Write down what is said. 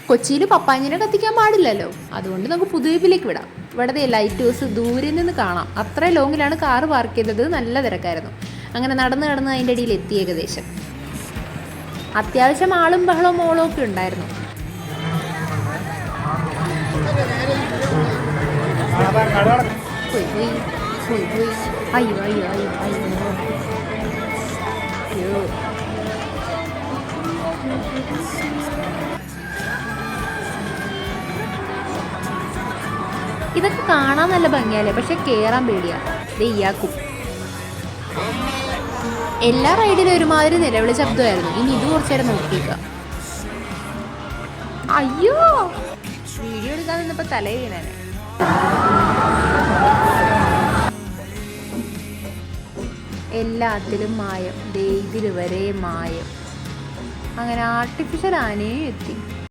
കൊച്ചിയിൽ പപ്പാഞ്ഞിനെ കത്തിക്കാൻ പാടില്ലല്ലോ, അതുകൊണ്ട് നമുക്ക് പുതുവീപ്പിലേക്ക് വിടാം. ഇവിടുത്തെ ലൈറ്റ് ഹൗസ് ദൂരെ നിന്ന് കാണാം. അത്ര ലോങ്ങിലാണ് കാറ് പാർക്ക് ചെയ്തത്. നല്ല തിരക്കായിരുന്നു. അങ്ങനെ നടന്ന് നടന്ന് അതിൻ്റെ ഇടയിൽ എത്തി. ഏകദേശം അത്യാവശ്യം ആളും ബഹളവും മോളും ഒക്കെ ഉണ്ടായിരുന്നു. അയ്യോ അയ്യോ അയ്യോ അയ്യോ അയ്യോ. ഇതൊക്കെ കാണാൻ നല്ല ഭംഗിയല്ലേ, പക്ഷെ കേറാൻ പേടിയാ. ഇയാക്കും എല്ലാ റൈഡിലും ഒരുമാതിരി നിലവിളി ശബ്ദമായിരുന്നു. ഇനി ഇത് കുറച്ചു നേരം നോക്കിയേക്ക. അയ്യോ, വീഡിയോ എടുക്കാൻ നിന്നപ്പോ തല വീണാനെ. എല്ലാത്തിലും മായം, ഇതിൽ വരെ മായം. അങ്ങനെ ആർട്ടിഫിഷ്യൽ ആനയും എത്തി.